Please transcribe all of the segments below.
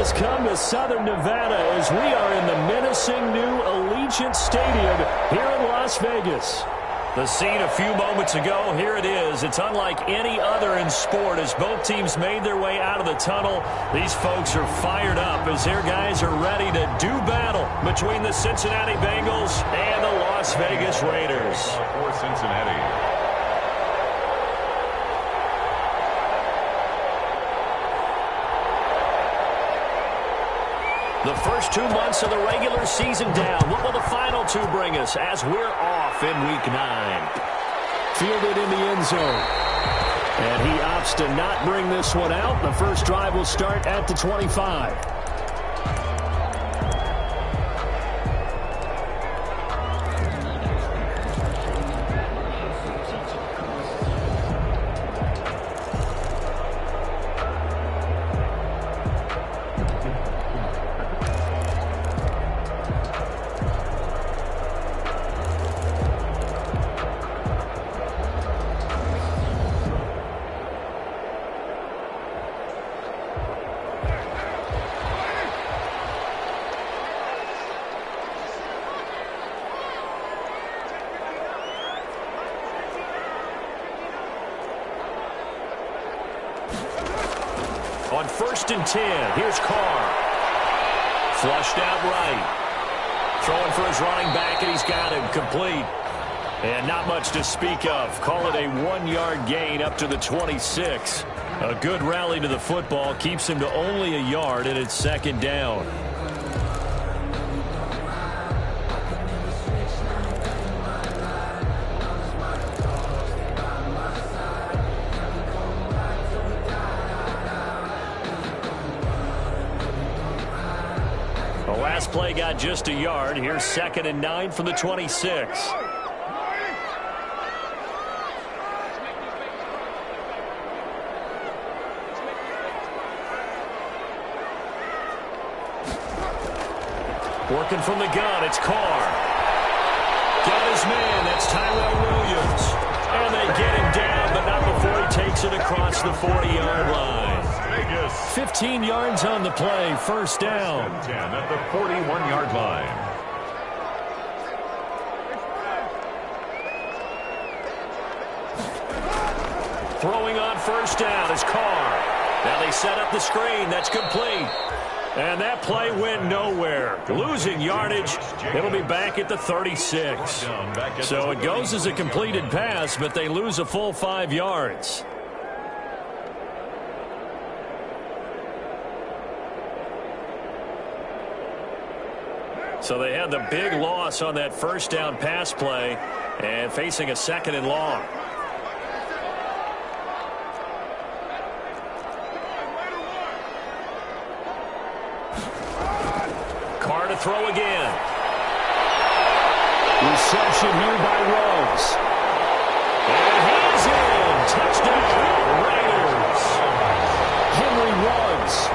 has come to Southern Nevada as we are in the menacing new Allegiant Stadium here in Las Vegas. The scene a few moments ago, here it is. It's unlike any other in sport as both teams made their way out of the tunnel. These folks are fired up as their guys are ready to do battle between the Cincinnati Bengals and the Las Vegas Raiders. For Cincinnati. The first 2 months of the regular season down. What will the final two bring us as we're off in Week 9? Fielded in the end zone. And he opts to not bring this one out. The first drive will start at the 25. On 1st and 10, here's Carr. Flushed out right. Throwing for his running back, and he's got him complete. And not much to speak of. Call it a 1-yard gain up to the 26. A good rally to the football keeps him to only a yard, and it's 2nd down. Last play got just a yard. Here's 2nd and 9 from the 26. Working from the gun, it's Carr. Got his man, that's Tyrell Williams. And they get him down, but not before he takes it across the 40-yard line. 15 yards on the play, 1st down. 10 at the 41-yard line. Throwing on 1st down is Carr. Now they set up the screen. That's complete. And that play went nowhere. Losing yardage. It'll be back at the 36. So it goes as a completed pass, but they lose a full 5 yards. So they had the big loss on that 1st down pass play and facing a 2nd and long. Carr to throw again. Reception here by Rose. And he's in. Touchdown, Raiders. Henry Ruggs.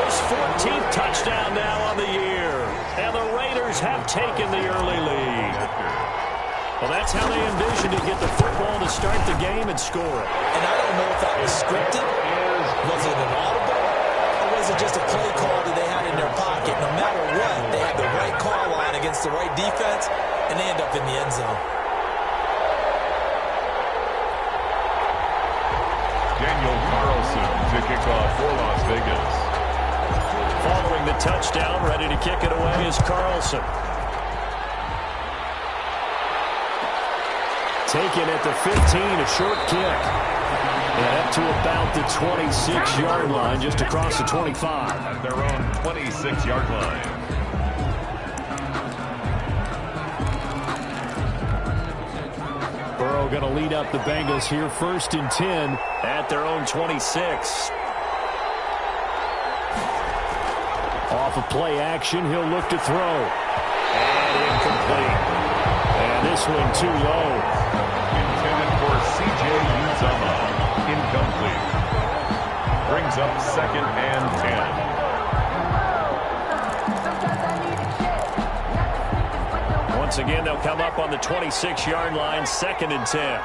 His 14th touchdown now on the year. And the Raiders have taken the early lead. Well, that's how they envisioned to get the football to start the game and score it. And I don't know if that was scripted. Was it an audible? Or was it just a play call that they had in their pocket? No matter what, they had the right call line against the right defense, and they end up in the end zone. Daniel Carlson to kick off for Las Vegas. Following the touchdown, ready to kick it away is Carlson. Taken at the 15, a short kick. And up to about the 26-yard line, just across the 25. At their own 26-yard line. Burrow going to lead up the Bengals here, 1st and 10 at their own 26. Off of play action, he'll look to throw. And incomplete. And this one too low. Intended for C.J. Uzomah. Incomplete. Brings up 2nd and 10. Once again, they'll come up on the 26-yard line, 2nd and 10.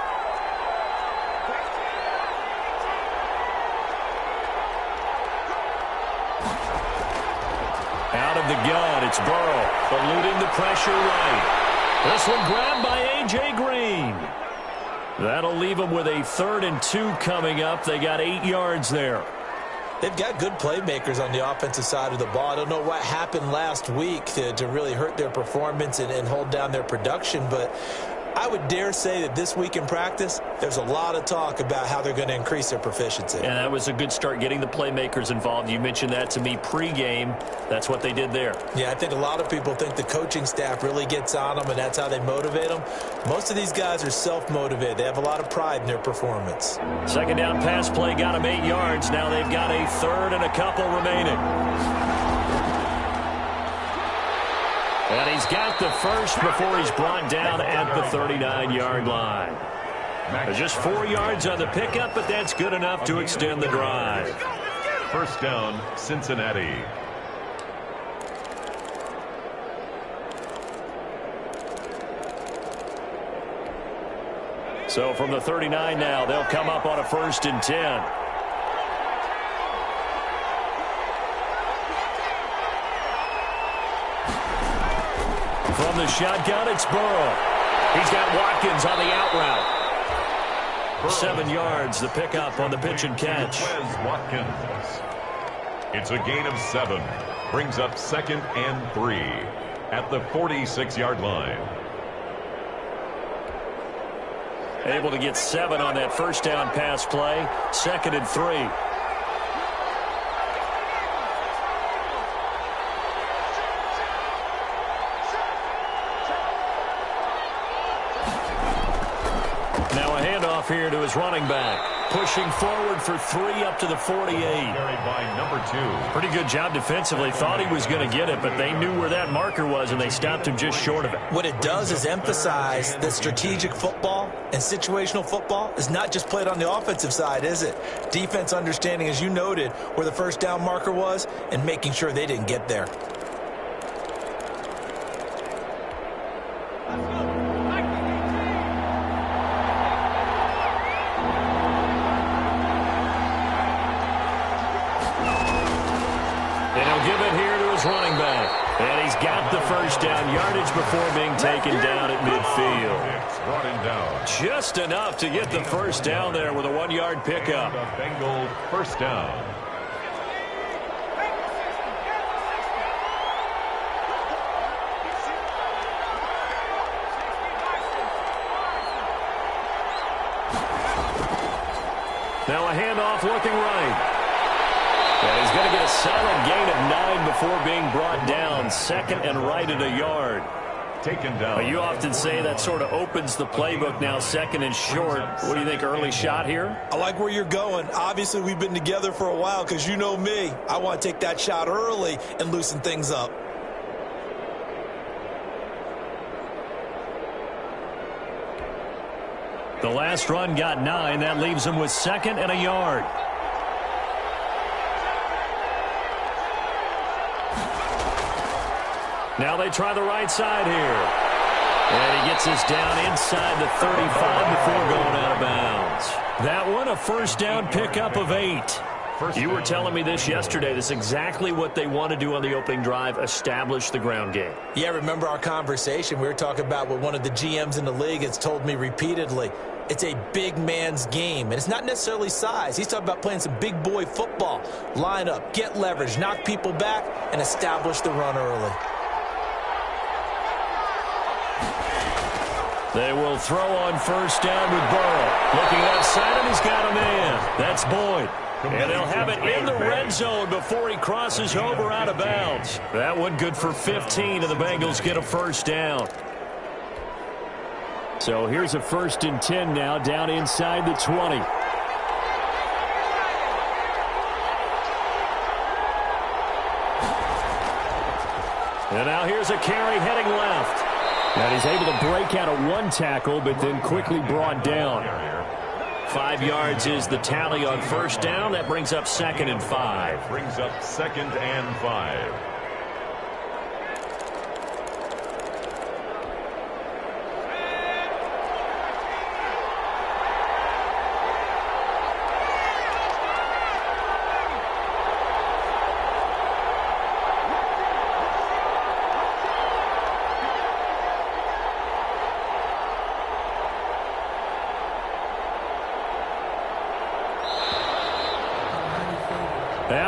Out of the gun, it's Burrow, eluding the pressure right. This one grabbed by A.J. Green. That'll leave them with a 3rd and 2 coming up. They got 8 yards there. They've got good playmakers on the offensive side of the ball. I don't know what happened last week to really hurt their performance and hold down their production, but I would dare say that this week in practice, there's a lot of talk about how they're going to increase their proficiency. And that was a good start, getting the playmakers involved. You mentioned that to me pregame. That's what they did there. Yeah, I think a lot of people think the coaching staff really gets on them, and that's how they motivate them. Most of these guys are self-motivated. They have a lot of pride in their performance. Second down pass play got them 8 yards. Now they've got a 3rd and a couple remaining. And he's got the first before he's brought down at the 39-yard line. Just 4 yards on the pickup, but that's good enough to extend the drive. First down, Cincinnati. So from the 39 now, they'll come up on a 1st and 10. From the shotgun, it's Burrow. He's got Watkins on the out route. 7 yards, the pickup on the pitch and catch. Watkins. It's a gain of 7. Brings up 2nd and 3 at the 46-yard line. Able to get 7 on that first down pass play. 2nd and 3. Here to his running back, pushing forward for 3 up to the 48. Carried by number 2. Pretty good job defensively. Thought he was going to get it, but they knew where that marker was, and they stopped him just short of it. What it does is emphasize that strategic football and situational football is not just played on the offensive side, is it? Defense understanding, as you noted, where the first down marker was and making sure they didn't get there. Running back, and he's got the first down yardage before being taken down at midfield. Brought him down. Just enough to get the first down there with a 1-yard pickup. The Bengals first down. Now a handoff looking right. And he's going to get a solid gain of 9 before being brought down. 2nd and right at a yard. Taken down. You often say that sort of opens the playbook now, 2nd and short. What do you think, early shot here? I like where you're going. Obviously, we've been together for a while because you know me. I want to take that shot early and loosen things up. The last run got 9. That leaves him with 2nd and a yard. Now they try the right side here. And he gets us down inside the 35 before going out of bounds. That one, a first down pickup of 8. You were telling me this yesterday. This is exactly what they want to do on the opening drive, establish the ground game. Yeah, remember our conversation? We were talking about what one of the GMs in the league has told me repeatedly. It's a big man's game, and it's not necessarily size. He's talking about playing some big boy football. Line up, get leverage, knock people back, and establish the run early. They will throw on first down with Burrow. Looking outside him, he's got a man. That's Boyd. And they'll have it in the red zone before he crosses over out of bounds. That one good for 15, and the Bengals get a first down. So here's a 1st and 10 now, down inside the 20. And now here's a carry heading left. And he's able to break out of 1 tackle, but then quickly brought down. 5 yards is the tally on first down. That brings up 2nd and 5. Brings up 2nd and 5.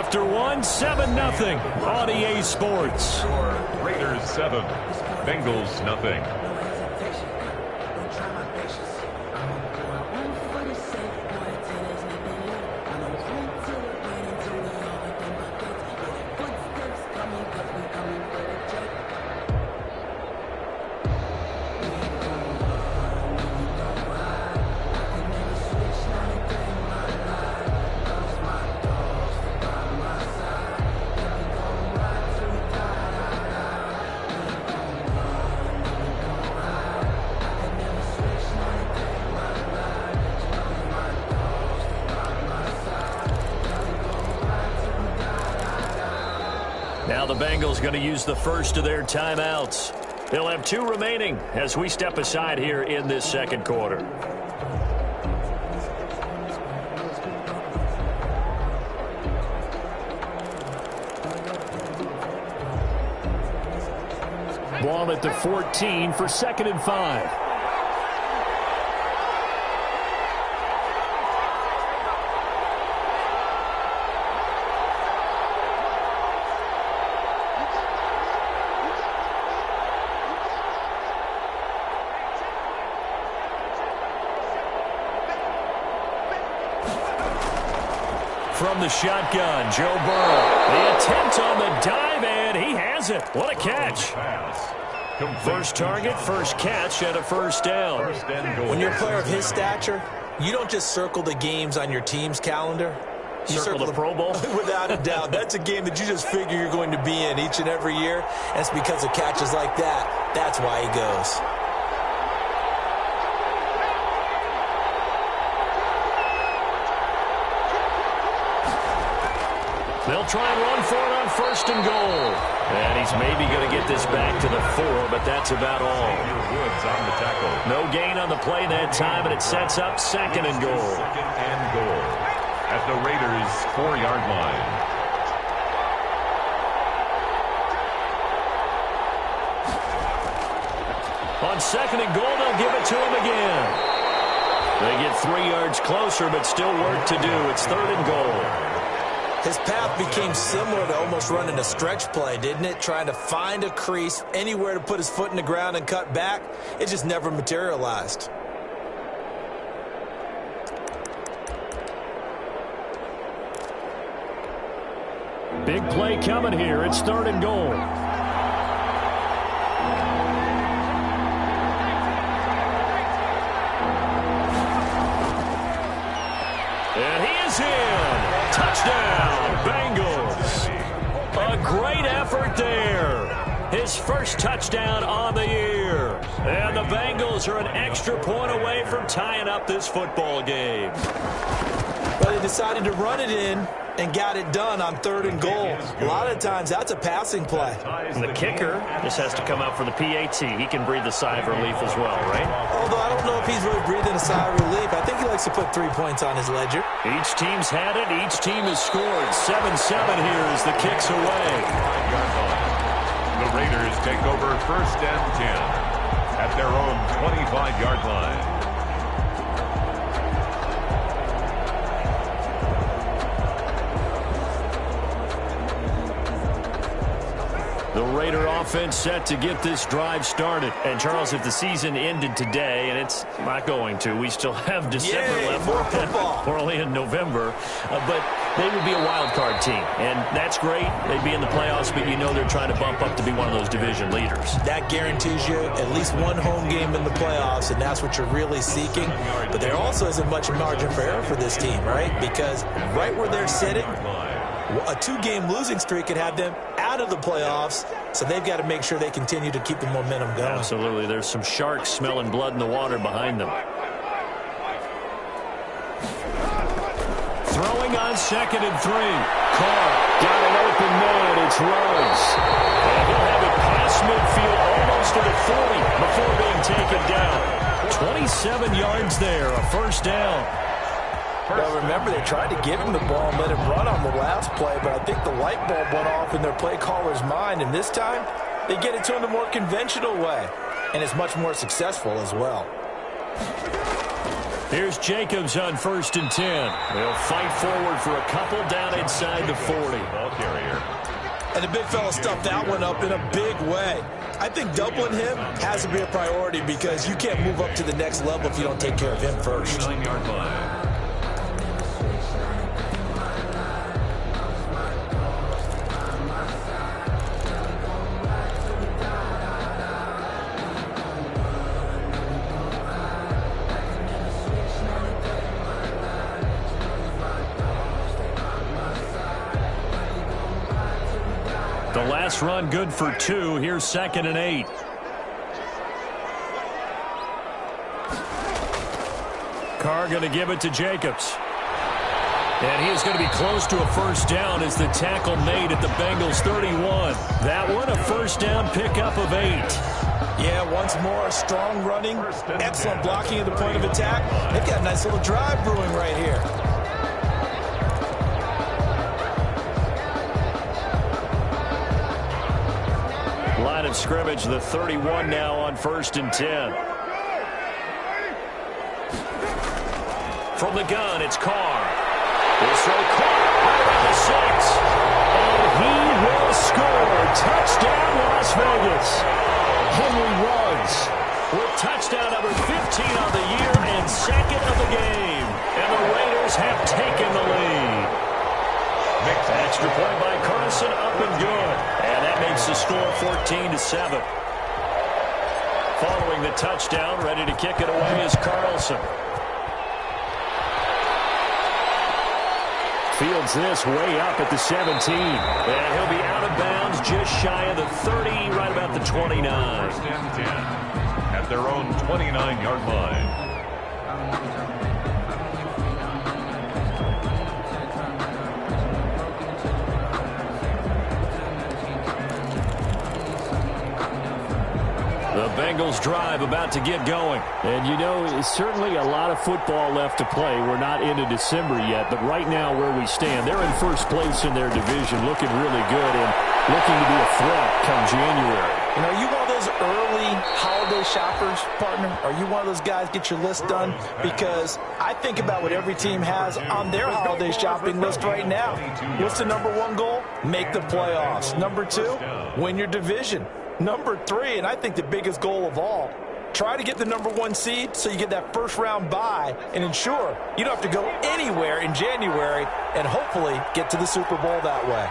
after one, 7-0 on EA Sports. Raiders 7, Bengals nothing. Now the Bengals going to use the first of their timeouts. They'll have 2 remaining as we step aside here in this second quarter. Ball at the 14 for 2nd and 5. From the shotgun, Joe Burrow. The attempt on the dive, and he has it. What a catch. First target, first catch, and a first down. When you're a player of his stature, you don't just circle the games on your team's calendar. You circle the Pro Bowl? Without a doubt. That's a game that you just figure you're going to be in each and every year. And it's because of catches like that. That's why he goes. They'll try and run for it on 1st and goal. And he's maybe going to get this back to the 4, but that's about all. Woods on the tackle. No gain on the play that time, and it sets up 2nd and goal. 2nd and goal at the Raiders' 4-yard line. On 2nd and goal, they'll give it to him again. They get 3 yards closer, but still work to do. It's 3rd and goal. His path became similar to almost running a stretch play, didn't it? Trying to find a crease, anywhere to put his foot in the ground and cut back. It just never materialized. Big play coming here. It's 3rd and goal. And he is in. Touchdown, Bengals. A great effort there. His first touchdown on the year. And the Bengals are an extra point away from tying up this football game. But they decided to run it in and got it done on 3rd and goal. A lot of times that's a passing play. And the kicker just has to come out for the PAT. He can breathe a sigh of relief as well, right? Although I don't know if he's really breathing a sigh of relief. I think he likes to put 3 points on his ledger. Each team's had it. Each team has scored. 7-7 here as the kick's away. The Raiders take over 1st and 10 at their own 25-yard line. The Raider offense set to get this drive started. And, Charles, if the season ended today, and it's not going to, we still have December left. More football. We're only in November. But they would be a wild card team. And that's great. They'd be in the playoffs, but you know they're trying to bump up to be one of those division leaders. That guarantees you at least one home game in the playoffs, and that's what you're really seeking. But there also isn't much margin for error for this team, right? Because right where they're sitting, a 2-game losing streak could have them out of the playoffs, so they've got to make sure they continue to keep the momentum going. Absolutely. There's some sharks smelling blood in the water behind them. Throwing on 2nd and 3. Carr got an open man. It's Rhodes. And he'll have it past midfield almost to the 40 before being taken down. 27 yards there, a 1st down. Now, remember, they tried to give him the ball and let him run on the last play, but I think the light bulb went off in their play caller's mind, and this time they get it to him the more conventional way, and it's much more successful as well. Here's Jacobs on 1st and 10. They'll fight forward for a couple down inside the 40. Ball carrier. And the big fella stuffed that one up in a big way. I think doubling him has to be a priority because you can't move up to the next level if you don't take care of him first. 9-yard line. The last run good for 2. Here's 2nd and 8. Carr going to give it to Jacobs. And he is going to be close to a first down as the tackle made at the Bengals 31. That one a first down pickup of 8. Yeah, once more, strong running, excellent blocking at the point of attack. They've got a nice little drive brewing right here. Line of scrimmage, the 31 now on 1st and 10. From the gun, it's Carr. This throw, Carr, right around the 6. And he will score. Touchdown, Las Vegas. Henry Ruggs with touchdown number 15 on the year and 2nd of the game. And the Raiders have taken the lead. Extra point by Carson, up and good. And that makes the score 14-7. Following the touchdown, ready to kick it away is Carlson. Fields this way up at the 17. And he'll be out of bounds just shy of the 30, right about the 29. 1st and 10 at their own 29-yard line. The Bengals drive about to get going. And, you know, it's certainly a lot of football left to play. We're not into December yet, but right now where we stand, they're in first place in their division, looking really good and looking to be a threat come January. You know, are you one of those early holiday shoppers, partner? Are you one of those guys get your list done? Because I think about what every team has on their holiday shopping list right now. What's the number 1 goal? Make the playoffs. Number 2, win your division. Number 3, and I think the biggest goal of all, try to get the number 1 seed so you get that first round bye and ensure you don't have to go anywhere in January and hopefully get to the Super Bowl that way.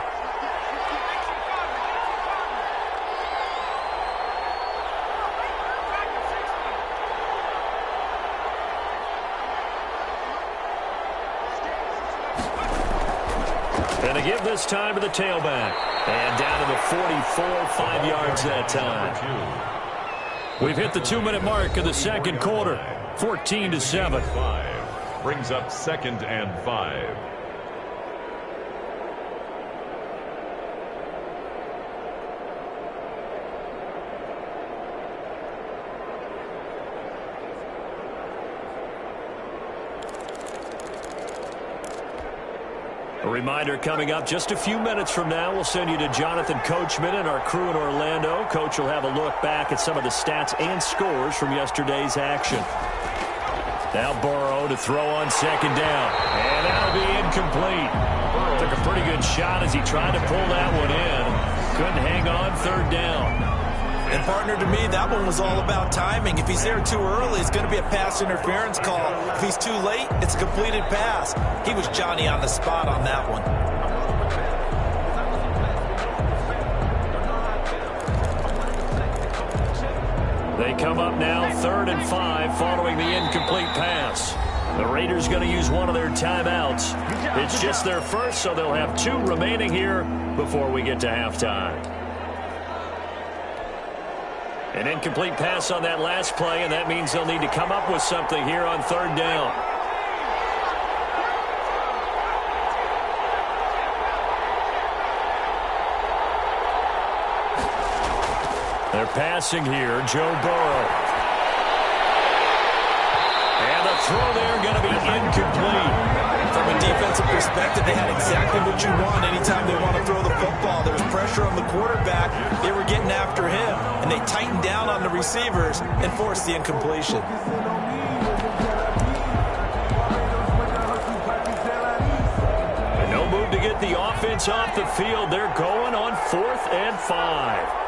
And they give this time to the tailback. And down to the 44, 5 yards that time. We've hit the 2-minute mark of the second quarter. 14-7. 5 brings up 2nd and 5. A reminder coming up just a few minutes from now, we'll send you to Jonathan Coachman and our crew in Orlando. Coach will have a look back at some of the stats and scores from yesterday's action. Now Burrow to throw on 2nd down. And that'll be incomplete. Took a pretty good shot as he tried to pull that one in. Couldn't hang on 3rd down. And, partner, to me, that one was all about timing. If he's there too early, it's going to be a pass interference call. If he's too late, it's a completed pass. He was Johnny on the spot on that one. They come up now 3rd and 5 following the incomplete pass. The Raiders going to use one of their timeouts. It's just their first, so they'll have 2 remaining here before we get to halftime. An incomplete pass on that last play, and that means they'll need to come up with something here on 3rd down. They're passing here, Joe Burrow. And the throw there going to be incomplete. From a defensive perspective, they had exactly what you want anytime they want to throw the football. There was pressure on the quarterback. They were getting after him, and they tightened down on the receivers and forced the incompletion. move to get the offense off the field. They're going on 4th and 5.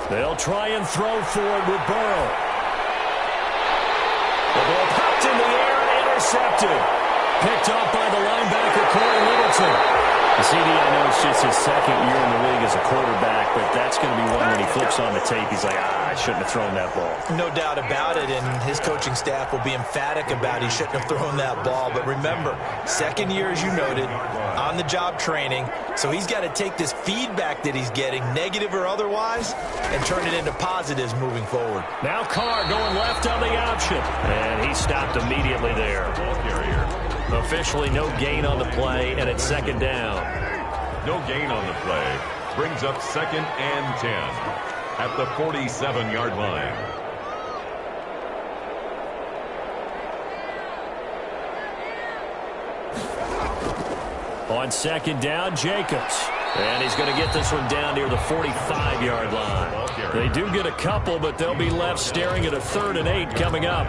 They'll try and throw for it with Burrow. The ball popped in the air and intercepted. Picked up by the linebacker, Corey Littleton. The CD, I know it's just his second year in the league as a quarterback, but that's going to be one when he flips on the tape. He's like, I shouldn't have thrown that ball. No doubt about it, and his coaching staff will be emphatic about he shouldn't have thrown that ball. But remember, second year, as you noted, on-the-job training, so he's got to take this feedback that he's getting, negative or otherwise, and turn it into positives moving forward. Now Carr going left on the option, and he stopped immediately there. Ball carrier. Officially no gain on the play, and it's 2nd down. No gain on the play. Brings up 2nd and 10 at the 47-yard line. On 2nd down, Jacobs. And he's going to get this one down near the 45-yard line. They do get a couple, but they'll be left staring at a 3rd and 8 coming up.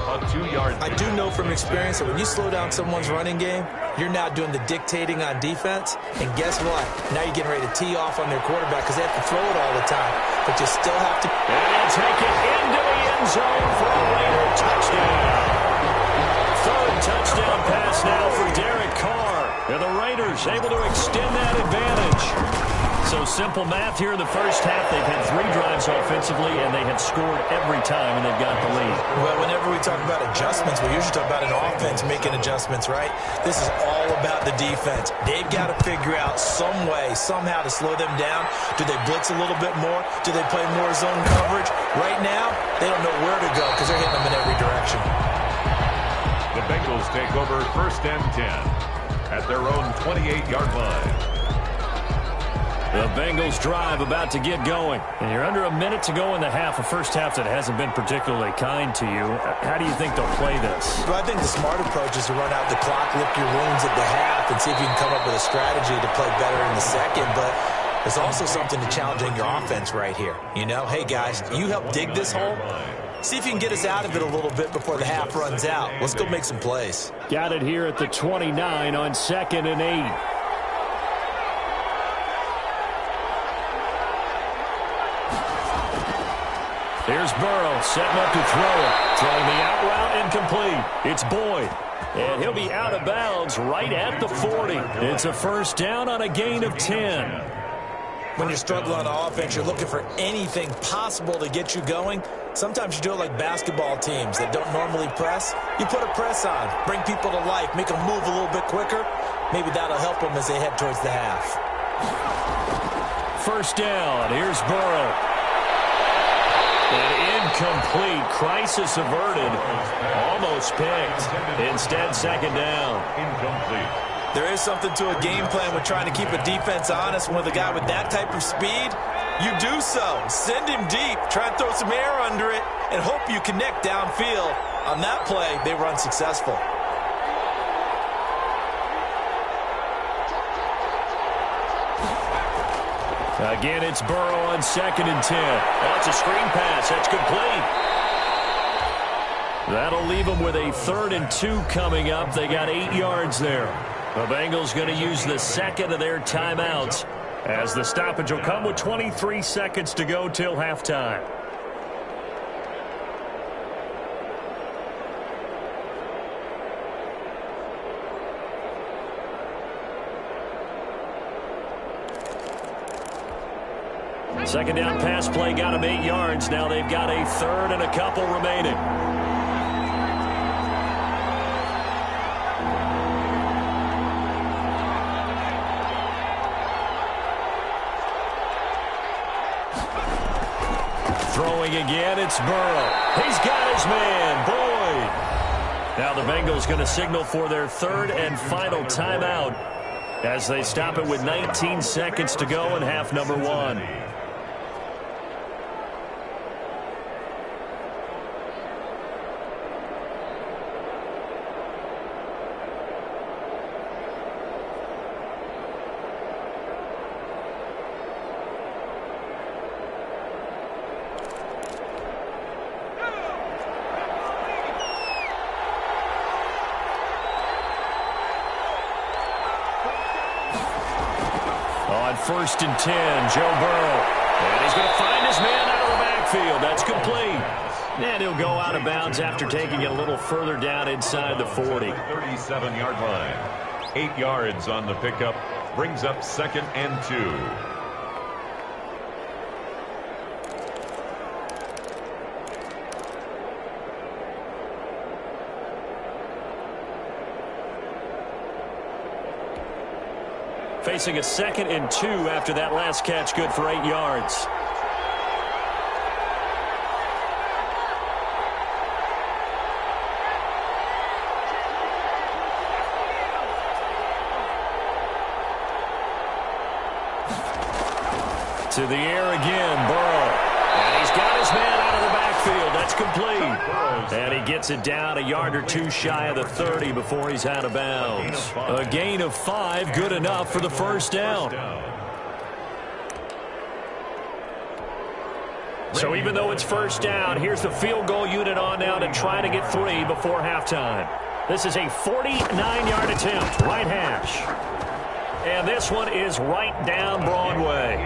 A 2-yard. I do know from experience that when you slow down someone's running game, you're now doing the dictating on defense. And guess what? Now you're getting ready to tee off on their quarterback because they have to throw it all the time. But you still have to. And he'll take it into the end zone for a Raider touchdown. 3rd touchdown pass now for Derek Carr. And the Raiders able to extend that advantage. So simple math here in the first half. They've had 3 drives offensively, and they have scored every time, and they've got the lead. Well, whenever we talk about adjustments, we usually talk about an offense making adjustments, right? This is all about the defense. They've got to figure out some way, somehow to slow them down. Do they blitz a little bit more? Do they play more zone coverage? Right now, they don't know where to go because they're hitting them in every direction. The Bengals take over 1st and 10 at their own 28-yard line. The Bengals drive about to get going. And you're under a minute to go in the half, a first half that hasn't been particularly kind to you. How do you think they'll play this? Well, I think the smart approach is to run out the clock, lick your wounds at the half, and see if you can come up with a strategy to play better in the second. But there's also something to challenging your offense right here. You know, hey, guys, you help dig this hole. See if you can get us out of it a little bit before the half runs out. Let's go make some plays. Got it here at the 29 on 2nd and 8. Here's Burrow setting up to throw it. Throwing the out route incomplete. It's Boyd. And he'll be out of bounds right at the 40. It's a 1st down on a gain of 10. When you're struggling on offense, you're looking for anything possible to get you going. Sometimes you do it like basketball teams that don't normally press. You put a press on, bring people to life, make them move a little bit quicker. Maybe that'll help them as they head towards the half. 1st down. Here's Burrow. An incomplete, crisis averted, almost picked. Instead, 2nd down. Incomplete. There is something to a game plan with trying to keep a defense honest. When with a guy with that type of speed, you do so. Send him deep, try and throw some air under it, and hope you connect downfield. On that play, they run successful. Again, it's Burrow on 2nd and 10. Oh, it's a screen pass. That's complete. That'll leave them with a 3rd and 2 coming up. They got 8 yards there. The Bengals going to use the 2nd of their timeouts as the stoppage will come with 23 seconds to go till halftime. Second down pass play got them 8 yards. Now they've got a 3rd and a couple remaining. Throwing again, it's Burrow. He's got his man, Boyd. Now the Bengals going to signal for their 3rd and final timeout as they stop it with 19 seconds to go in half number 1. On 1st and 10, Joe Burrow. And he's going to find his man out of the backfield. That's complete. And he'll go out of bounds after taking it a little further down inside the 40. 37-yard line. 8 yards on the pickup. Brings up 2nd and 2. Facing a 2nd and 2 after that last catch, good for 8 yards. To the air again, Burrow. And he's got his man out of the backfield. That's complete. And he gets it down a yard or 2 shy of the 30 before he's out of bounds. A gain of 5, good enough for the first down. So even though it's first down, here's the field goal unit on now to try to get 3 before halftime. This is a 49-yard attempt, right hash. And this one is right down Broadway.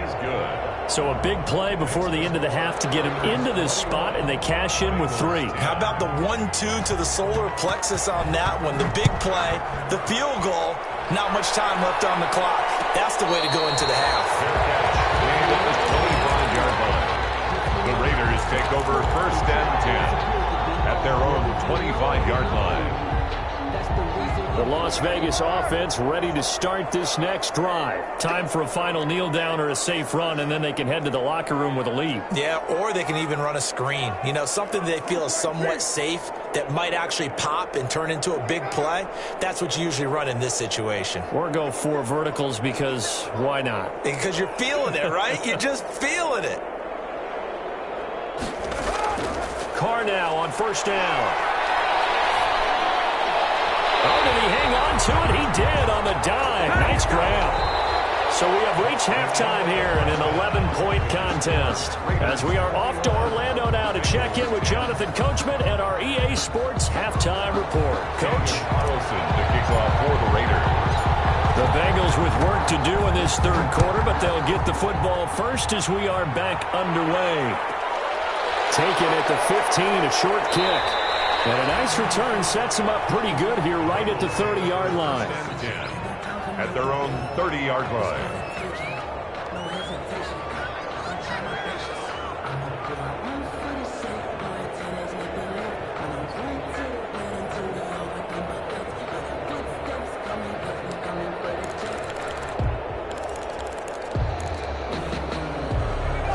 So a big play before the end of the half to get him into this spot, and they cash in with 3. How about the 1-2 to the solar plexus on that one? The big play, the field goal, not much time left on the clock. That's the way to go into the half. The Raiders take over 1st and 10 at their own 25-yard line. The Las Vegas offense ready to start this next drive. Time for a final kneel down or a safe run, and then they can head to the locker room with a lead. Yeah, or they can even run a screen. You know, something they feel is somewhat safe that might actually pop and turn into a big play. That's what you usually run in this situation. Or go 4 verticals because why not? Because you're feeling it, right? You're just feeling it. Carr now on 1st down. Oh, did he hang on to it? He did on the dive. Nice grab. So we have reached halftime here in an 11-point contest. As we are off to Orlando now to check in with Jonathan Coachman and our EA Sports halftime report. Coach? Carlson to kick off for the Raiders. The Bengals with work to do in this 3rd quarter, but they'll get the football first as we are back underway. Taken at the 15, a short kick. And a nice return sets him up pretty good here right at the 30-yard line. At their own 30-yard line.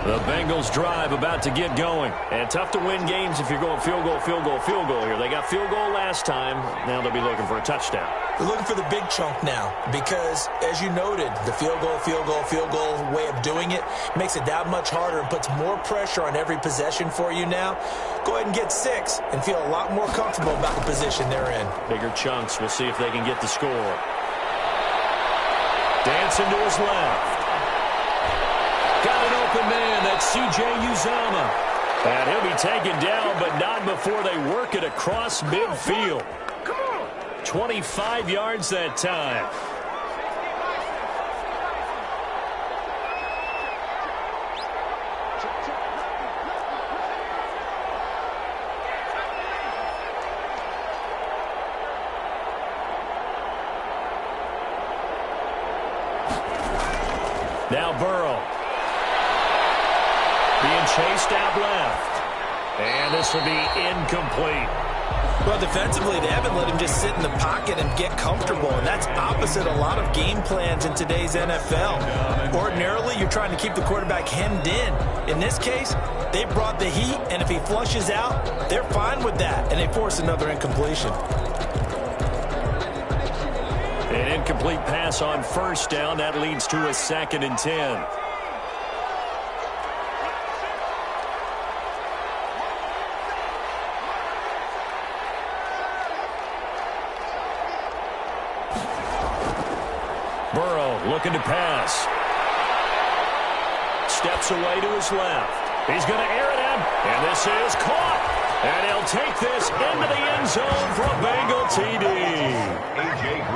The Bengals drive about to get going. And tough to win games if you're going field goal, field goal, field goal here. They got field goal last time. Now they'll be looking for a touchdown. They're looking for the big chunk now because, as you noted, the field goal way of doing it makes it that much harder and puts more pressure on every possession for you now. Go ahead and get 6 and feel a lot more comfortable about the position they're in. Bigger chunks. We'll see if they can get the score. Dancing to his left. Got an open man. That's C.J. Uzomah. And he'll be taken down, but not before they work it across midfield. 25 yards that time. Now Burrow. Being chased out left. And this will be incomplete. Well, defensively, they haven't let him just sit in the pocket and get comfortable, and that's opposite a lot of game plans in today's NFL. Ordinarily, you're trying to keep the quarterback hemmed in. In this case, they brought the heat, and if he flushes out, they're fine with that, and they force another incompletion. An incomplete pass on 1st down. That leads to a 2nd and 10. Looking to pass. Steps away to his left. He's going to air it out. And this is caught. And he'll take this into the end zone for a Bengal TD.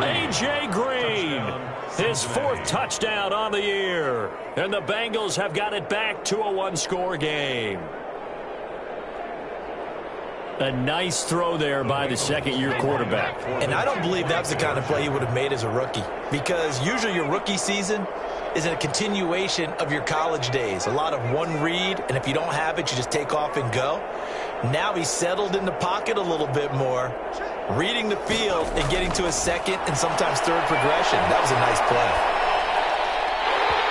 A.J. Green. His 4th touchdown on the year. And the Bengals have got it back to a one-score game. A nice throw there by the second-year quarterback. And I don't believe that's the kind of play he would have made as a rookie, because usually your rookie season is a continuation of your college days. A lot of one read, and if you don't have it, you just take off and go. Now he's settled in the pocket a little bit more, reading the field and getting to his second and sometimes third progression. That was a nice play.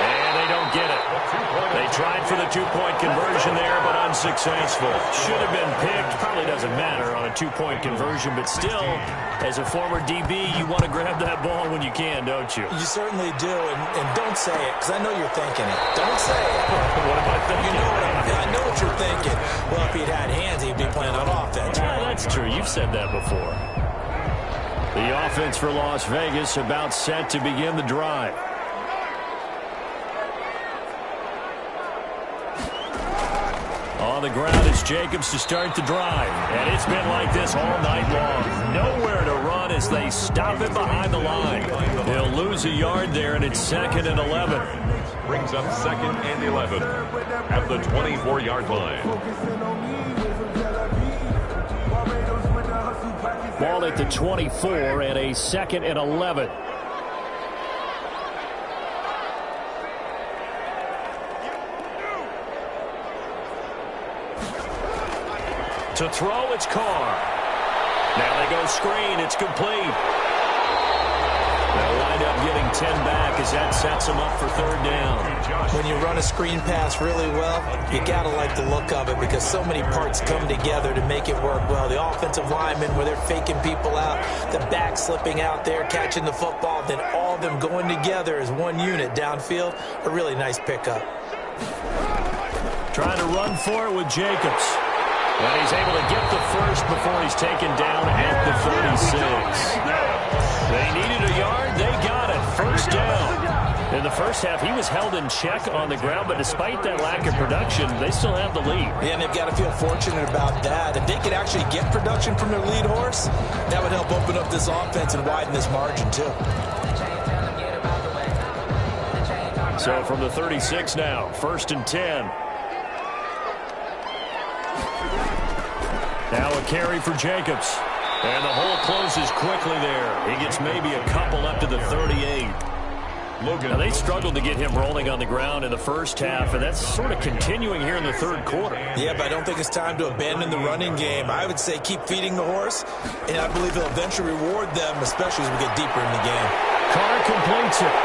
And they don't get it. They tried for the two-point conversion there, but unsuccessful. Should have been picked. Probably doesn't matter on a two-point conversion, but still, as a former DB, you want to grab that ball when you can, don't you? You certainly do, and don't say it, because I know you're thinking it. Don't say it. What am I thinking? I know what you're thinking. Well, if he'd had hands, he'd be playing on offense. Yeah, that's true. You've said that before. The offense for Las Vegas about set to begin the drive. On the ground is Jacobs to start the drive. And it's been like this all night long. Nowhere to run as they stop it behind the line. He'll lose a yard there, and it's 2nd and 11. Brings up 2nd and 11 at the 24-yard line. Ball at the 24 and a 2nd and 11. To throw, it's Carr. Now they go screen. It's complete. They'll wind up getting 10 back as that sets them up for 3rd down. When you run a screen pass really well, you got to like the look of it, because so many parts come together to make it work well. The offensive linemen, where they're faking people out, the back slipping out there, catching the football, then all of them going together as one unit downfield. A really nice pickup. Trying to run for it with Jacobs. And he's able to get the first before he's taken down at the 36. They needed a yard. They got it. 1st down. In the first half, he was held in check on the ground, but despite that lack of production, they still have the lead. Yeah, and they've got to feel fortunate about that. If they could actually get production from their lead horse, that would help open up this offense and widen this margin, too. So from the 36 now, 1st and 10. Now a carry for Jacobs. And the hole closes quickly there. He gets maybe a couple up to the 38. Now they struggled to get him rolling on the ground in the first half, and that's sort of continuing here in the 3rd quarter. Yeah, but I don't think it's time to abandon the running game. I would say keep feeding the horse, and I believe he'll eventually reward them, especially as we get deeper in the game. Carr completes it.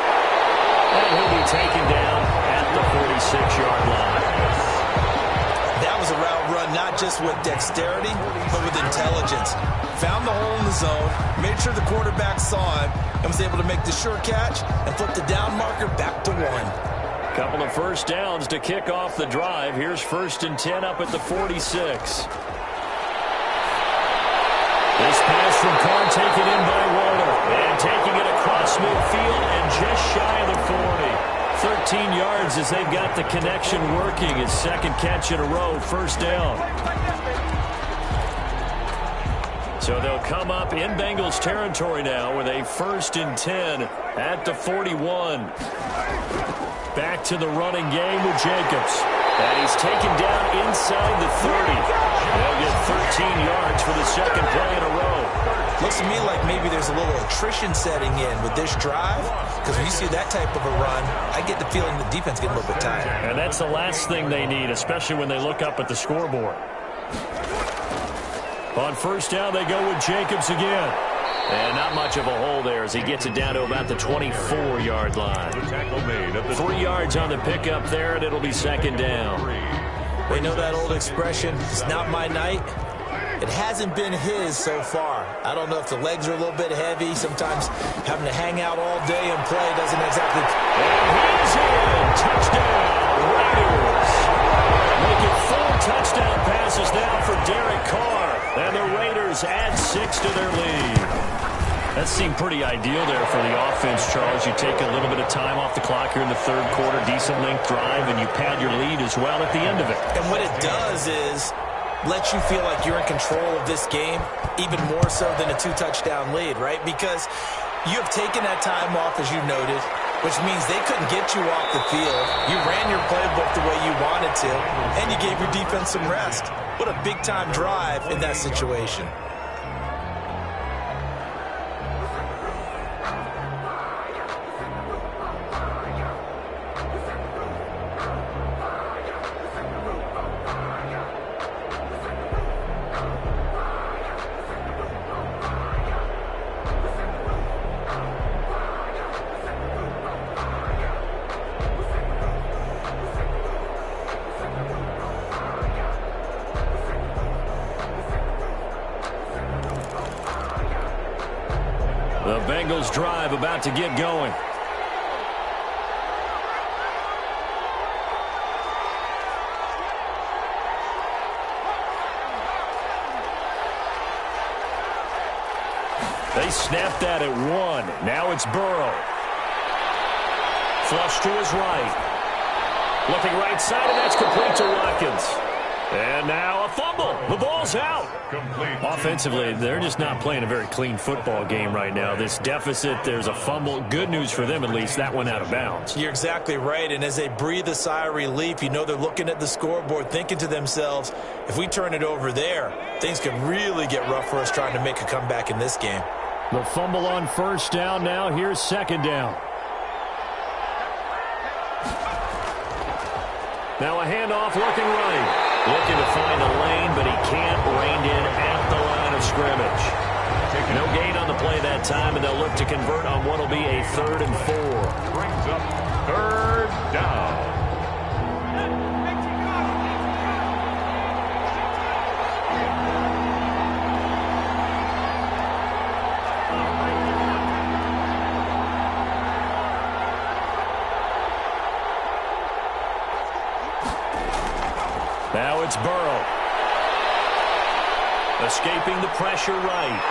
And he'll be taken down at the 46-yard line. That was a route run not just with dexterity, but with intelligence. Found the hole in the zone, made sure the quarterback saw him, and was able to make the sure catch and flip the down marker back to 1. Couple of 1st downs to kick off the drive. Here's 1st and 10 up at the 46. This pass from Carr taken in by Waller. And taking it across midfield and just shy of the 40. 13 yards as they've got the connection working. His 2nd catch in a row, 1st down. So they'll come up in Bengals territory now with a 1st and 10 at the 41. Back to the running game with Jacobs. And he's taken down inside the 30. They'll get 13 yards for the 2nd play in a row. Looks to me like maybe there's a little attrition setting in with this drive, because when you see that type of a run, I get the feeling the defense getting a little bit tired. And that's the last thing they need, especially when they look up at the scoreboard. On 1st down, they go with Jacobs again. And not much of a hole there as he gets it down to about the 24-yard line. 3 yards on the pickup there, and it'll be 2nd down. They know that old expression, it's not my night. It hasn't been his so far. I don't know if the legs are a little bit heavy. Sometimes having to hang out all day and play doesn't exactly... And he's in! Touchdown, Raiders! Making 4 touchdown passes now for Derek Carr. And the Raiders add 6 to their lead. That seemed pretty ideal there for the offense, Charles. You take a little bit of time off the clock here in the 3rd quarter, decent length drive, and you pad your lead as well at the end of it. And what it does is let you feel like you're in control of this game, even more so than a 2-touchdown lead, right? Because You have taken that time off, as you noted, which means they couldn't get you off the field. You ran your playbook the way you wanted to, and you gave your defense some rest. What a big-time drive in that situation. The Bengals drive about to get going. They snapped that at 1. Now it's Burrow. Flush to his right. Looking right side, and that's complete to Watkins. And now a fumble. The ball's out. Offensively, they're just not playing a very clean football game right now. This deficit, there's a fumble. Good news for them, at least. That went out of bounds. You're exactly right. And as they breathe a sigh of relief, you know they're looking at the scoreboard, thinking to themselves, if we turn it over there, things could really get rough for us trying to make a comeback in this game. The fumble on first down now. Here's second down. Now a handoff looking right. Looking to find a lane, but he can't. Reined in at the line of scrimmage. No gain on the play that time, and they'll look to convert on what will be a 3rd and 4. Brings up 3rd down. Now it's Burrow. Escaping the pressure right.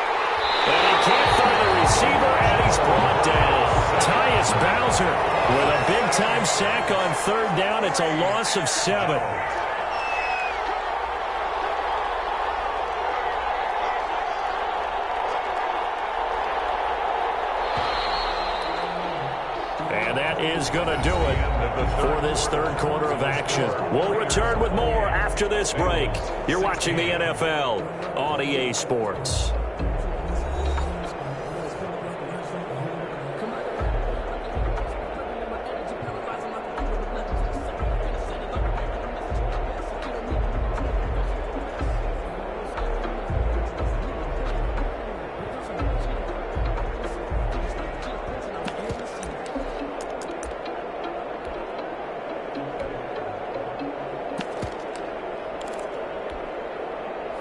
And he can't find the receiver, and he's brought down. Tyus Bowser with a big-time sack on 3rd down. It's a loss of 7. And that is going to do it for this 3rd quarter of action. We'll return with more after this break. You're watching the NFL on EA Sports.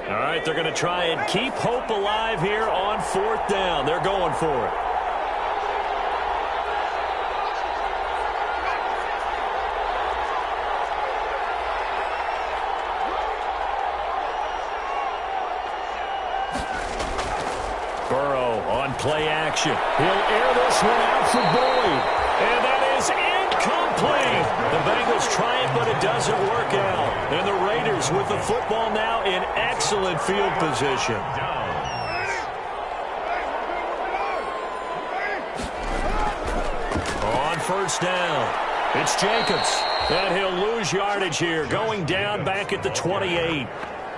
All right, they're going to try and keep hope alive here on 4th down. They're going for it. Burrow on play action. He'll air this one out for Boyd. And that is incomplete. The Bengals try it, but it doesn't work out. And the Raiders with the football now in excellent field position. On first down, it's Jacobs. And he'll lose yardage here, going down back at the 28.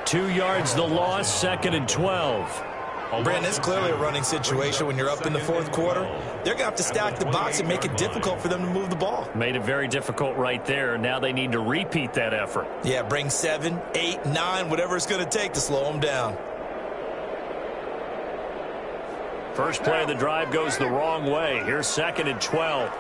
2 yards the loss, 2nd and 12. Brandon, it's clearly a running situation when you're up in the 4th quarter. They're going to have to stack the box and make it difficult for them to move the ball. Made it very difficult right there. Now they need to repeat that effort. Yeah, bring 7, 8, 9, whatever it's going to take to slow them down. First play of the drive goes the wrong way. Here's 2nd and 12.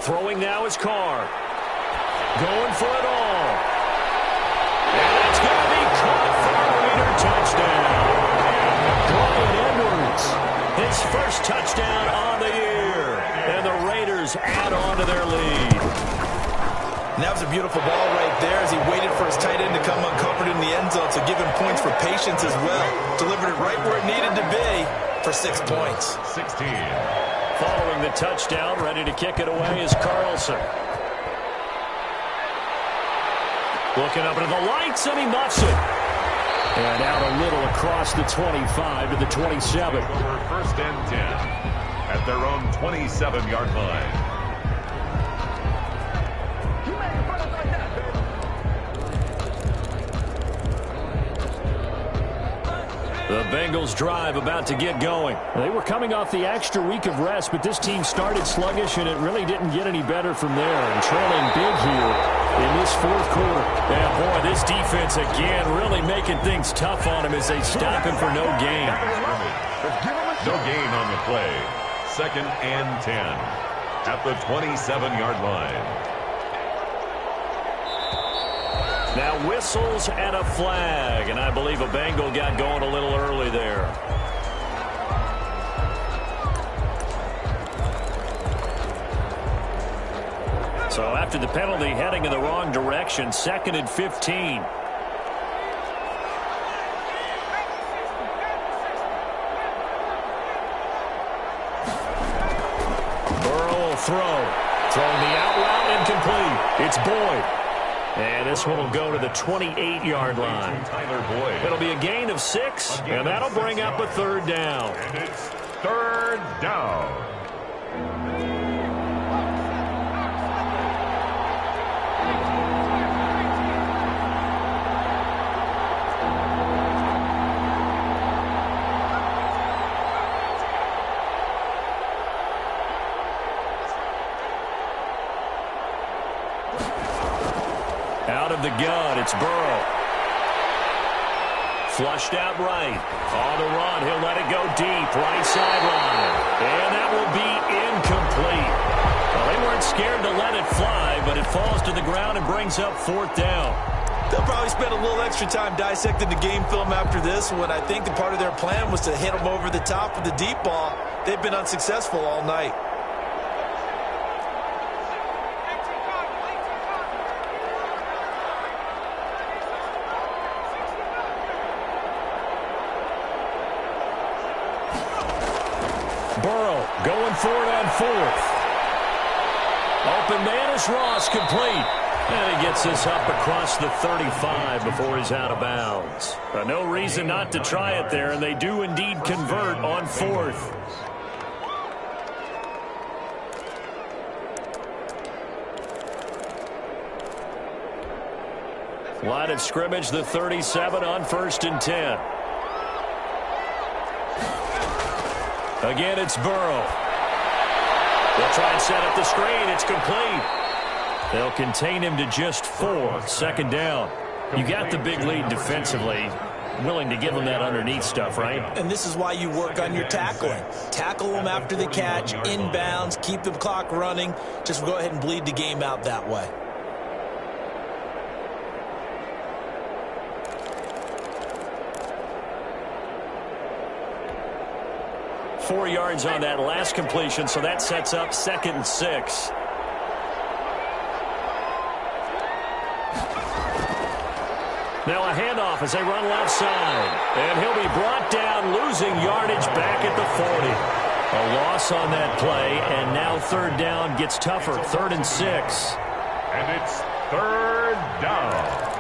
Throwing now is Carr. Going for it all. And it's going to be caught for a Raider touchdown. Clyde Edwards, his first touchdown on the year. And the Raiders add on to their lead. And that was a beautiful ball right there as he waited for his tight end to come uncovered in the end zone, so give him points for patience as well. Delivered it right where it needed to be for 6 points. 16. Following the touchdown, ready to kick it away is Carlson. Looking up into the lights, and he muffs it. And out a little across the 25 to the 27. Over first and 10 at their own 27-yard line. The Bengals drive about to get going. They were coming off the extra week of rest, but this team started sluggish, and it really didn't get any better from there. And trailing big here in this fourth quarter. And, boy, this defense again really making things tough on him as they stop him for no gain. No gain on the play. Second and 10 at the 27-yard line. Now whistles and a flag, and I believe a Bengal got going a little early there. So after the penalty, heading in the wrong direction, 2nd and 15. Burrow will throw. Throwing the out route, incomplete. It's Boyd. And this one will go to the 28-yard line. It'll be a gain of 6, and that'll bring up a 3rd down. And it's 3rd down. Out of the gun, it's Burrow. Flushed out right. On the run, he'll let it go deep. Right sideline. And that will be incomplete. Well, they weren't scared to let it fly, but it falls to the ground and brings up 4th down. They'll probably spend a little extra time dissecting the game film after this, when I think the part of their plan was to hit them over the top with the deep ball. They've been unsuccessful all night. Burrow going for it on 4th. Open man is Ross, complete. And he gets this up across the 35 before he's out of bounds. No reason not to try it there, and they do indeed convert on 4th. Line of scrimmage, the 37 on 1st and 10. Again, it's Burrow. They'll try and set up the screen. It's complete. They'll contain him to just 4. 2nd down. You got the big lead defensively. Willing to give him that underneath stuff, right? And this is why you work on your tackling. Tackle them after the catch, inbounds, keep the clock running. Just go ahead and bleed the game out that way. Four yards on that last completion, so that sets up 2nd and 6. Now a handoff as they run left side. And he'll be brought down, losing yardage back at the 40. A loss on that play, and now 3rd down gets tougher. 3rd and 6. And it's 3rd down.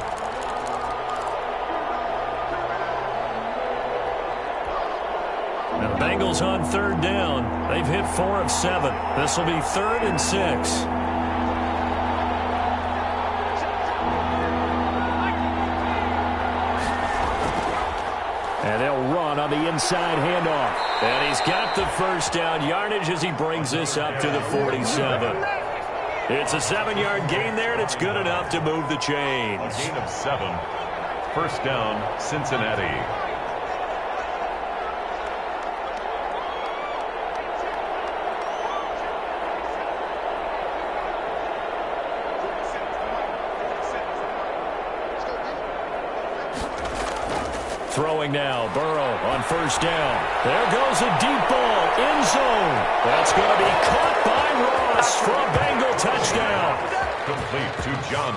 The Bengals on 3rd down. They've hit 4 of 7. This will be 3rd and 6. And they'll run on the inside handoff. And he's got the 1st down yardage as he brings this up to the 47. It's a 7-yard gain there, and it's good enough to move the chains. A gain of 7. 1st down, Cincinnati. Throwing now, Burrow on 1st down. There goes a deep ball, end zone. That's going to be caught by Ross for a Bengal touchdown. Complete to John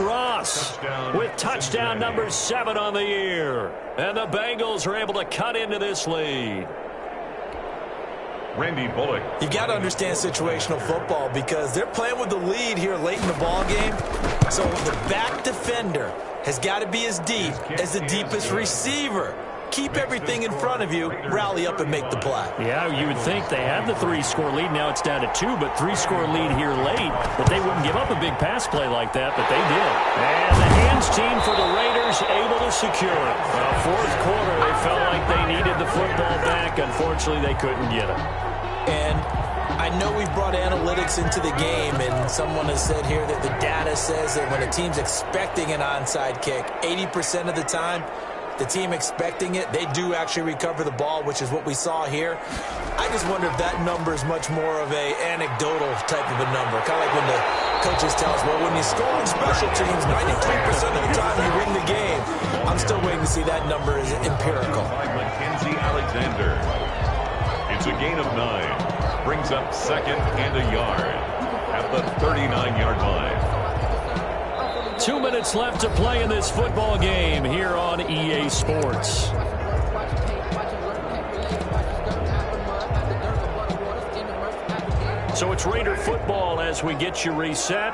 Ross. John Ross with touchdown number 7 on the year. And the Bengals are able to cut into this lead. Randy Bullock. You got to understand situational football because they're playing with the lead here late in the ball game. So the back defender has got to be as deep as the deepest receiver. Keep everything in front of you, rally up and make the play. Yeah, you would think they had the 3-score lead. Now it's down to 2, but 3-score lead here late. But they wouldn't give up a big pass play like that, but they did. And the hands team for the Raiders able to secure it. Well, fourth quarter, they felt like they needed the football back. Unfortunately, they couldn't get it. And I know we've brought analytics into the game, and someone has said here that the data says that when a team's expecting an onside kick, 80% of the time, the team expecting it, they do actually recover the ball, which is what we saw here. I just wonder if that number is much more of a anecdotal type of a number. Kind of like when the coaches tell us, well, when you score on special teams, 93% of the time you win the game. I'm still waiting to see that number is empirical. Mackenzie Alexander. It's a gain of 9. Brings up second and a yard at the 39-yard line. 2 minutes left to play in this football game here on EA Sports. So it's Raider football as we get you reset.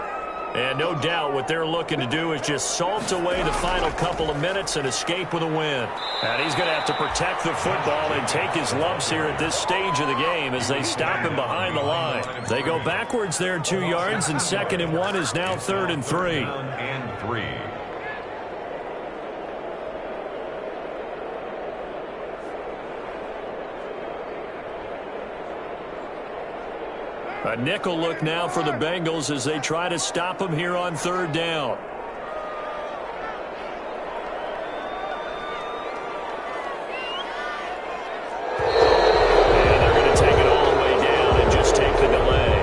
And no doubt what they're looking to do is just salt away the final couple of minutes and escape with a win. And he's going to have to protect the football and take his lumps here at this stage of the game as they stop him behind the line. They go backwards there 2 yards, and 2nd and 1 is now 3rd and 3. And 3. A nickel look now for the Bengals as they try to stop him here on 3rd down. And they're going to take it all the way down and just take the delay.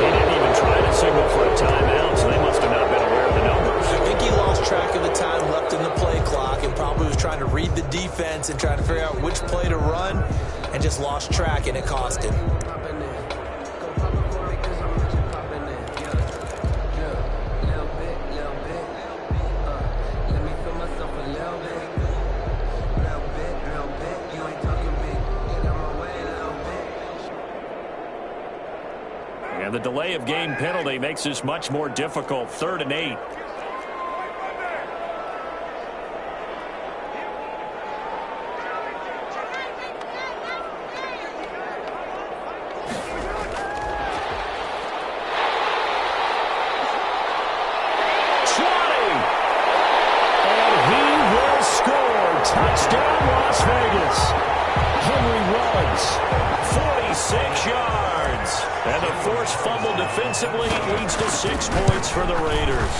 He didn't even try to signal for a timeout, so they must have not been aware of the numbers. I think he lost track of the time left in the play clock and probably was trying to read the defense and trying to figure out which play to run and just lost track, and it cost him. And the delay of game penalty makes this much more difficult. 3rd and 8. Touchdown, Las Vegas. Henry runs 46 yards. And the forced fumble defensively leads to 6 points for the Raiders.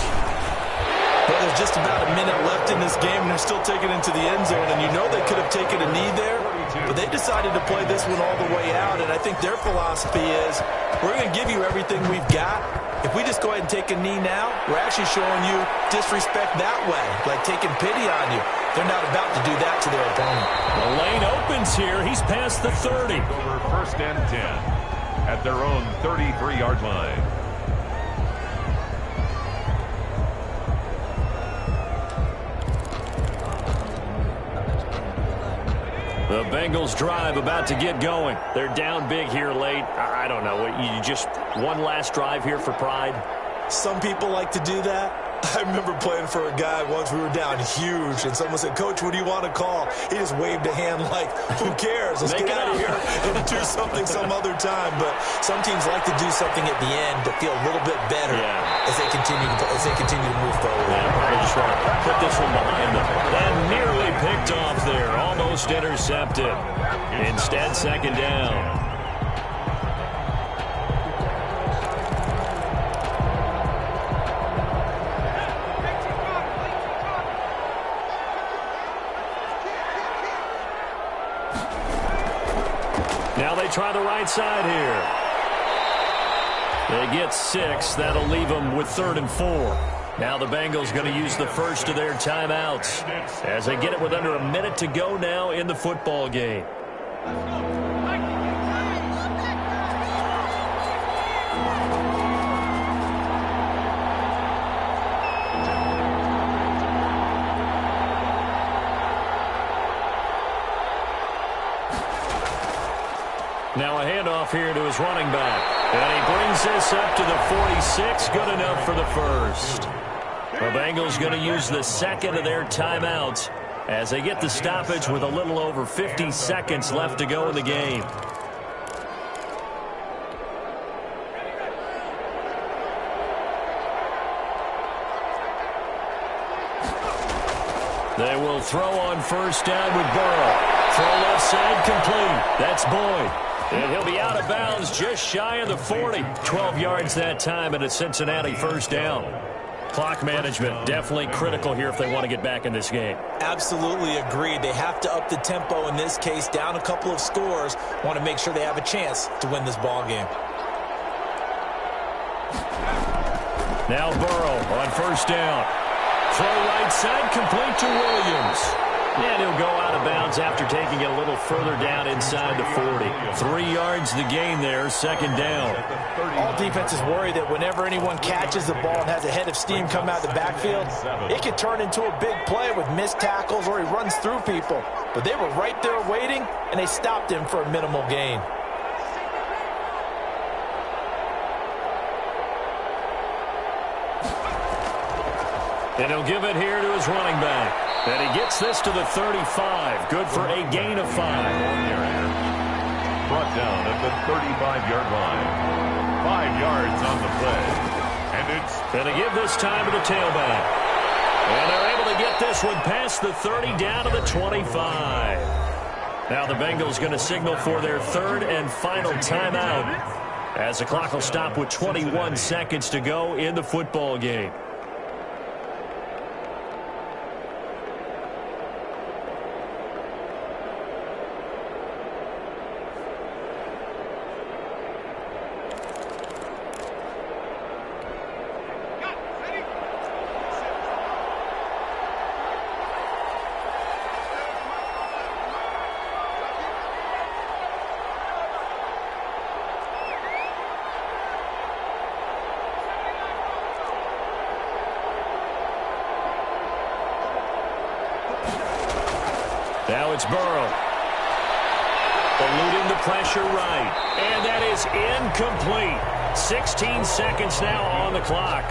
Well, there's just about a minute left in this game, and they're still taking it into the end zone. And you know they could have taken a knee there, but they decided to play this one all the way out. And I think their philosophy is, we're going to give you everything we've got. If we just go ahead and take a knee now, we're actually showing you disrespect that way, like taking pity on you. They're not about to do that to their opponent. The lane opens here. He's past the 30. Over 1st and 10 at their own 33-yard line. The Bengals drive about to get going. They're down big here late. I don't know. You just one last drive here for pride? Some people like to do that. I remember playing for a guy once. We were down huge, and someone said, "Coach, what do you want to call?" He just waved a hand like, "Who cares? Let's get out of here and do something some other time." But some teams like to do something at the end to feel a little bit better as they continue to move forward. Yeah, probably just want to put this one behind them. And nearly picked off there, almost intercepted. Instead, 2nd down. Now they try the right side here. They get 6. That'll leave them with 3rd and 4. Now the Bengals going to use the first of their timeouts as they get it with under a minute to go now in the football game. Now a handoff here to his running back. And he brings this up to the 46. Good enough for the first. The Bengals going to use the second of their timeouts as they get the stoppage with a little over 50 seconds left to go in the game. They will throw on first down with Burrow. Throw left side complete. That's Boyd. And he'll be out of bounds just shy of the 40. 12 yards that time and a Cincinnati first down. Clock management definitely critical here if they want to get back in this game. Absolutely agreed. They have to up the tempo in this case, down a couple of scores. Want to make sure they have a chance to win this ball game. Now Burrow on first down. Throw right side complete to Williams. And he'll go out of bounds after taking it a little further down inside the 40. 3 yards the gain there, second down. All defenses worry that whenever anyone catches the ball and has a head of steam come out of the backfield, it can turn into a big play with missed tackles or he runs through people. But they were right there waiting, and they stopped him for a minimal gain. And he'll give it here to his running back. And he gets this to the 35. Good for a gain of 5. Brought down at the 35-yard line. 5 yards on the play. And it's going to give this time to the tailback. And they're able to get this one past the 30 down to the 25. Now the Bengals going to signal for their third and final timeout as the clock will stop with 21 seconds to go in the football game. Now it's Burrow. Eluding the pressure right. And that is incomplete. 16 seconds now on the clock.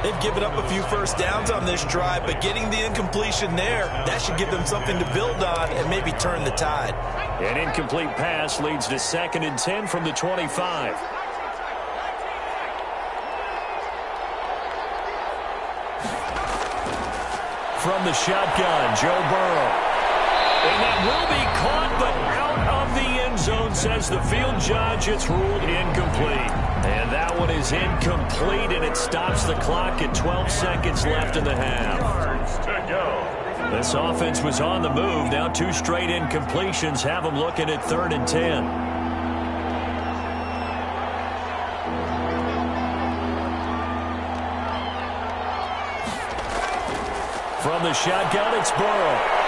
They've given up a few first downs on this drive, but getting the incompletion there, that should give them something to build on and maybe turn the tide. An incomplete pass leads to 2nd and 10 from the 25. From the shotgun, Joe Burrow. And that will be caught, but out of the end zone, says the field judge. It's ruled incomplete. And that one is incomplete, and it stops the clock at 12 seconds left in the half. This offense was on the move. Now 2 straight incompletions have them looking at 3rd and 10. From the shotgun, it's Burrow.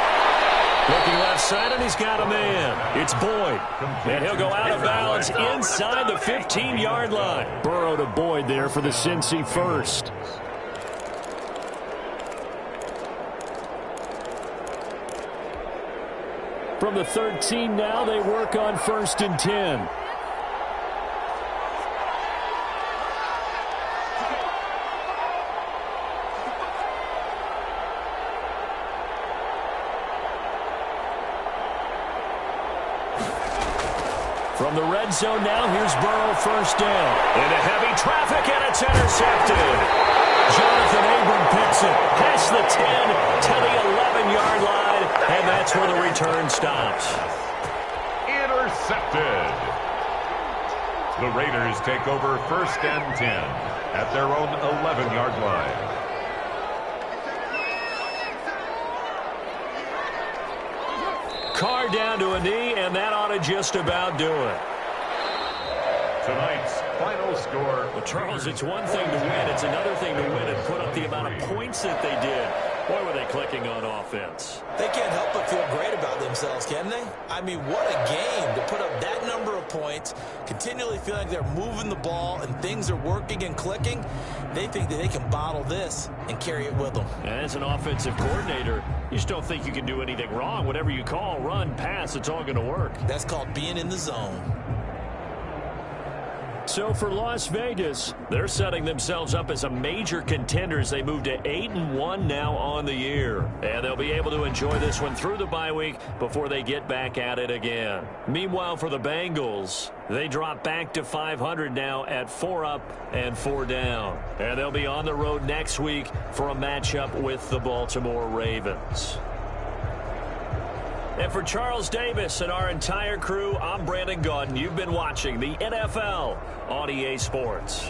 Looking left side, and he's got a man. It's Boyd. And he'll go out of bounds inside the 15-yard line. Burrow to Boyd there for the Cincy first. From the 13 now, they work on 1st and 10. From the red zone now, here's Burrow first down. Into heavy traffic, and it's intercepted. Jonathan Abram picks it past the 10 to the 11-yard line, and that's where the return stops. intercepted. The Raiders take over 1st and 10 at their own 11-yard line. Carr down to a knee, and that ought to just about do it. Tonight's final score. Well, Charles, it's one thing to win. It's another thing to win and put up the amount of points that they did. Boy, were they clicking on offense. They can't help but feel great about themselves, can they? I mean, what a game to put up that number of points, continually feeling like they're moving the ball and things are working and clicking. They think that they can bottle this and carry it with them. And as an offensive coordinator, you just don't think you can do anything wrong. Whatever you call, run, pass, it's all going to work. That's called being in the zone. So for Las Vegas, they're setting themselves up as a major contender as they move to 8-1 now on the year. And they'll be able to enjoy this one through the bye week before they get back at it again. Meanwhile, for the Bengals, they drop back to 500 now at 4 up and 4 down. And they'll be on the road next week for a matchup with the Baltimore Ravens. And for Charles Davis and our entire crew, I'm Brandon Gaudin. You've been watching the NFL on EA Sports.